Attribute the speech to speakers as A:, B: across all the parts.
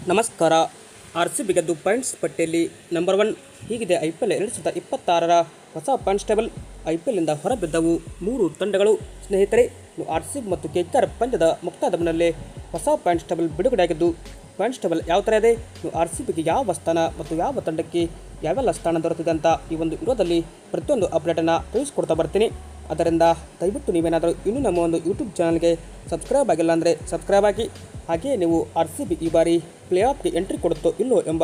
A: ನಮಸ್ಕಾರ. RCB ಗೆದ್ದು points ಪಟ್ಟಿಯಲ್ಲಿ ನಂಬರ್ 1 ಹೀಗಿದೆ. IPL 2026ರ ಹೊಸ ಪಾಯಿಂಟ್ಸ್ ಟೇಬಲ್. IPLನಿಂದ ಹೊರಬಿದ್ದವು 3 ತಂಡಗಳು. ಸ್ನೇಹಿತರೆ, RCB ಮತ್ತು KKR ಪಂದ್ಯದ ಮುಕ್ತಾಯದ ಹೊಸ ಪಾಯಿಂಟ್ಸ್ ಟೇಬಲ್ ಬಿಡುಗಡೆಯಾಗಿದ್ದು, ಪಾಯಿಂಟ್ಸ್ ಟೇಬಲ್ ಯಾವ ಥರ ಇದೆ, RCBಗೆ ಯಾವ ಸ್ಥಾನ ಮತ್ತು ಯಾವ ತಂಡಕ್ಕೆ ಯಾವೆಲ್ಲ ಸ್ಥಾನ ದೊರೆತಿದೆ ಅಂತ ಈ ಒಂದು ವಿಡಿಯೋದಲ್ಲಿ ಪ್ರತಿಯೊಂದು ಅಪ್ಡೇಟನ್ನು ತಿಳಿಸ್ಕೊಡ್ತಾ ಬರ್ತೀನಿ. ಅದರಿಂದ ದಯವಿಟ್ಟು ನೀವೇನಾದರೂ ಇನ್ನೂ ನಮ್ಮ ಒಂದು ಯೂಟ್ಯೂಬ್ ಚಾನಲ್ಗೆ ಸಬ್ಸ್ಕ್ರೈಬ್ ಆಗಿಲ್ಲ ಅಂದರೆ ಸಬ್ಸ್ಕ್ರೈಬ್ ಆಗಿ. ಹಾಗೆಯೇ ನೀವು RCB ಈ ಬಾರಿ ಪ್ಲೇ ಆಫ್ಗೆ ಎಂಟ್ರಿ ಕೊಡುತ್ತೋ ಇಲ್ಲೋ ಎಂಬ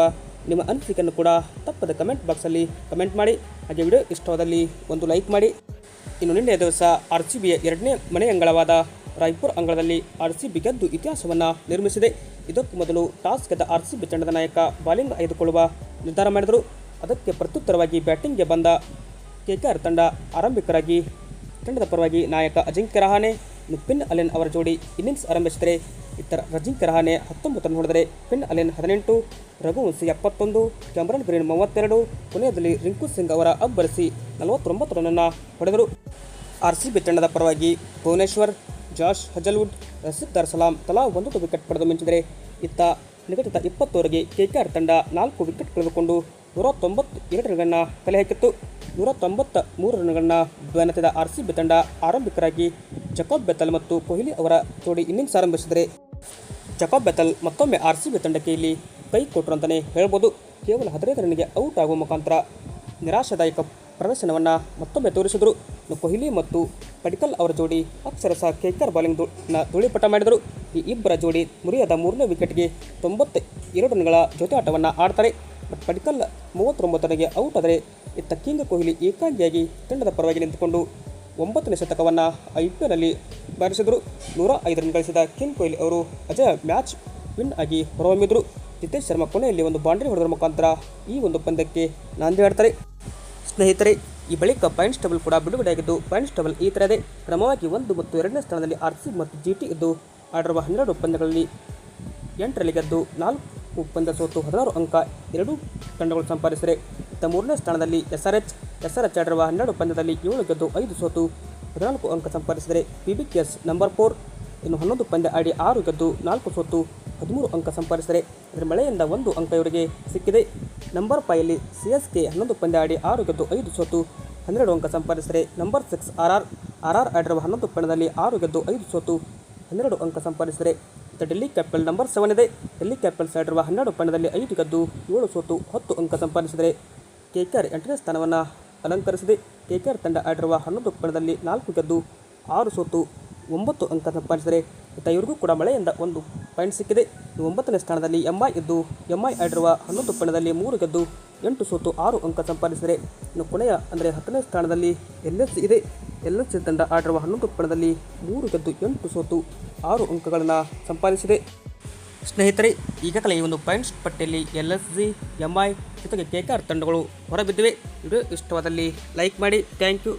A: ನಿಮ್ಮ ಅನಿಸಿಕೆಯನ್ನು ಕೂಡ ತಪ್ಪದ ಕಮೆಂಟ್ ಬಾಕ್ಸಲ್ಲಿ ಕಮೆಂಟ್ ಮಾಡಿ. ಹಾಗೆ ವಿಡಿಯೋ ಇಷ್ಟವಾದಲ್ಲಿ ಒಂದು ಲೈಕ್ ಮಾಡಿ. ಇನ್ನು ನಿನ್ನೆಯ ದಿವಸ RCBಯ ಎರಡನೇ ಮನೆ ಅಂಗಳವಾದ ರಾಯ್ಪುರ್ ಅಂಗಳದಲ್ಲಿ RCB ಗೆದ್ದು ಇತಿಹಾಸವನ್ನು ನಿರ್ಮಿಸಿದೆ. ಇದಕ್ಕೂ ಮೊದಲು ಟಾಸ್ ಗೆದ್ದ RCB ತಂಡದ ನಾಯಕ ಬಾಲಿಂಗ್ ಆಯ್ದುಕೊಳ್ಳುವ ನಿರ್ಧಾರ ಮಾಡಿದರು. ಅದಕ್ಕೆ ಪ್ರತ್ಯುತ್ತರವಾಗಿ ಬ್ಯಾಟಿಂಗ್ಗೆ ಬಂದ KKR ತಂಡ ಆರಂಭಿಕರಾಗಿ ತಂಡದ ಪರವಾಗಿ ನಾಯಕ ಅಜಿಂಕ್ಯ ರಹಾನೆ, ಫಿನ್ ಅಲೆನ್ ಅವರ ಜೋಡಿ ಇನ್ನಿಂಗ್ಸ್ ಆರಂಭಿಸಿದರೆ ಇತರ Ajinkya Rahane 19 run ಹೊಡೆದರೆ fin Allen 18, Raghuvanshi 71, Cameron green 32, ಕೊನೆಯದಲ್ಲಿ Rinku Singh ಅವರ ಅಬ್ಬರಿಸಿ 49 ರನ್ನನ್ನು ಹೊಡೆದರು. RCB ತಂಡದ ಪರವಾಗಿ ಭುವನೇಶ್ವರ್, ಜಾಶ್ ಹಜಲ್ವುಡ್, ರಸಿಕ್ ಸಲಾಂ ತಲಾ 1 ವಿಕೆಟ್ ಪಡೆದು ಮಿಂಚಿದರೆ ಇತ್ತ ನಿಗದಿತ 20 ಓವರ್ಗೆ KKR ತಂಡ 4 ವಿಕೆಟ್ ಕಳೆದುಕೊಂಡು 192 ರನ್ಗಳನ್ನು ಕಲೆ ಹಾಕಿತ್ತು. 193 ರನ್ಗಳನ್ನು ಬೆನ್ನತ್ತಿದ RCB ತಂಡ ಆರಂಭಿಕರಾಗಿ ಜಕೋಬ್ ಬೆಥೆಲ್ ಮತ್ತು ಕೊಹ್ಲಿ ಅವರ ಜೋಡಿ ಇನ್ನಿಂಗ್ಸ್ ಆರಂಭಿಸಿದರೆ ಜಕೋಬ್ ಬೆಥೆಲ್ ಮತ್ತೊಮ್ಮೆ RCB ತಂಡಕ್ಕೆ ಇಲ್ಲಿ ಕೈ ಕೊಟ್ಟರು ಅಂತಲೇ ಹೇಳ್ಬೋದು. ಕೇವಲ 15 ರನ್ನಿಗೆ ಔಟ್ ಆಗುವ ಮುಖಾಂತರ ನಿರಾಶಾದಾಯಕ ಪ್ರದರ್ಶನವನ್ನು ಮತ್ತೊಮ್ಮೆ ತೋರಿಸಿದರು. ಕೊಹ್ಲಿ ಮತ್ತು ಪಡಿಕಲ್ ಅವರ ಜೋಡಿ ಅಕ್ಷರಶಃ KKR ಬಾಲಿಂಗ್ ಧೂಳಿಪಟ ಮಾಡಿದರು. ಈ ಇಬ್ಬರ ಜೋಡಿ ಮುರಿಯದ 3ನೇ ವಿಕೆಟ್ಗೆ 92 ರನ್ಗಳ ಜೊತೆ ಆಟವನ್ನು ಆಡ್ತಾರೆ. ಬಟ್ ಪಡಿಕಲ್ 39 ರನ್ಗೆ ಔಟ್ ಆದರೆ ಇತ್ತ ಕಿಂಗ್ ಕೊಹ್ಲಿ ಏಕಾಂಗಿಯಾಗಿ ತಂಡದ ಪರವಾಗಿ ನಿಂತುಕೊಂಡು 9ನೇ ಶತಕವನ್ನು IPLನಲ್ಲಿ ಬಾರಿಸಿದರು. 105 ರನ್ ಗಳಿಸಿದ ಕಿಂಗ್ ಕೊಹ್ಲಿ ಅವರು ಅಜಯ ಮ್ಯಾಚ್ ವಿನ್ ಆಗಿ ಹೊರಹೊಮ್ಮಿದರು. ಜಿತೇಶ್ ಶರ್ಮಾ ಕೊನೆಯಲ್ಲಿ ಒಂದು ಬೌಂಡ್ರಿ ಹೊಡೆದರ ಮುಖಾಂತರ ಈ ಒಂದು ಪಂದ್ಯಕ್ಕೆ ನಾಂದಿ ಹಾಡ್ತಾರೆ. ಸ್ನೇಹಿತರೆ, ಈ ಬಳಿಕ ಪಾಯಿಂಟ್ಸ್ ಟೇಬಲ್ ಕೂಡ ಬಿಡುಗಡೆಯಾಗಿದ್ದು, ಪಾಯಿಂಟ್ಸ್ ಟೇಬಲ್ ಈ ಥರ ಇದೆ. ಕ್ರಮವಾಗಿ 1 ಮತ್ತು 2ನೇ ಸ್ಥಾನದಲ್ಲಿ RCB ಮತ್ತು GT ಇದ್ದು ಆಡಿರುವ 12 ಪಂದ್ಯಗಳಲ್ಲಿ 8ರಲ್ಲಿ ಗೆದ್ದು 4 ಪಂದ್ಯ ಸೋತು 16 ಅಂಕ ಎರಡೂ ತಂಡಗಳು ಸಂಪಾದಿಸಿದರೆ ಇತ್ತ 3ನೇ ಸ್ಥಾನದಲ್ಲಿ SRH ಆಡಿರುವ 12 ಪಂದ್ಯದಲ್ಲಿ 7 ಗೆದ್ದು 5 ಸೋತು 14 ಅಂಕ ಸಂಪಾದಿಸಿದರೆ PBKS ನಂಬರ್ 4 ಇನ್ನು 11 ಪಂದ್ಯ ಆಡಿ 6 ಗೆದ್ದು 4 ಸೋತು 13 ಅಂಕ ಸಂಪಾದಿಸಿದರೆ ಇದರ ಮಳೆಯಿಂದ 1 ಅಂಕ ಇವರಿಗೆ ಸಿಕ್ಕಿದೆ. ನಂಬರ್ 5ಯಲ್ಲಿ CSK 11 ಪಂದ್ಯ ಆಡಿ 6 ಗೆದ್ದು 5 ಸೋತು 12 ಅಂಕ ಸಂಪಾದಿಸಿದರೆ ನಂಬರ್ 6 RR ಆಡಿರುವ 11 ಪಂದ್ಯದಲ್ಲಿ 6 ಗೆದ್ದು 5 ಸೋತು 12 ಅಂಕ ಸಂಪಾದಿಸಿದರೆ ಇತ್ತ ಡೆಲ್ಲಿ ಕ್ಯಾಪಿಟಲ್ ನಂಬರ್ 7 ಇದೆ. ಡೆಲ್ಲಿ ಕ್ಯಾಪಿಟಲ್ಸ್ ಆಡಿರುವ 12 ಪಂದ್ಯದಲ್ಲಿ 5 ಗೆದ್ದು 7 ಸೋತು 10 ಅಂಕ ಸಂಪಾದಿಸಿದರೆ KKR 8ನೇ ಸ್ಥಾನವನ್ನು ಅಲಂಕರಿಸಿದೆ. KKR ತಂಡ ಆಡಿರುವ 11 ಪಂದ್ಯದಲ್ಲಿ 4 ಗೆದ್ದು 6 ಸೋತು 9 ಅಂಕ ಸಂಪಾದಿಸಿದರೆ ಇತ್ತ ಇವರಿಗೂ ಕೂಡ ಮಳೆಯಿಂದ 1 ಪಾಯಿಂಟ್ ಸಿಕ್ಕಿದೆ. 9ನೇ ಸ್ಥಾನದಲ್ಲಿ MI ಇದ್ದು MI ಆಡಿರುವ 11 ಪಂದ್ಯದಲ್ಲಿ 3 ಗೆದ್ದು 8 ಸೋತು 6 ಅಂಕ ಸಂಪಾದಿಸಿದರೆ ಇನ್ನು ಕೊನೆಯ ಅಂದರೆ 10ನೇ ಸ್ಥಾನದಲ್ಲಿ LSG ಇದೆ. LSG ತಂಡ ಆಡಿರುವ 11 ಪಂದ್ಯದಲ್ಲಿ 3 ಗೆದ್ದು 8 ಸೋತು 6 ಅಂಕಗಳನ್ನು ಸಂಪಾದಿಸಿದೆ. ಸ್ನೇಹಿತರೆ, ಈಗಾಗಲೇ ಈ ಒಂದು ಪಾಯಿಂಟ್ಸ್ ಪಟ್ಟಿಯಲ್ಲಿ LSG, MI ಜೊತೆಗೆ KKR ತಂಡಗಳು ಹೊರಬಿದ್ದಿವೆ. ವಿಡಿಯೋ ಇಷ್ಟವಾದಲ್ಲಿ ಲೈಕ್ ಮಾಡಿ. Thank you.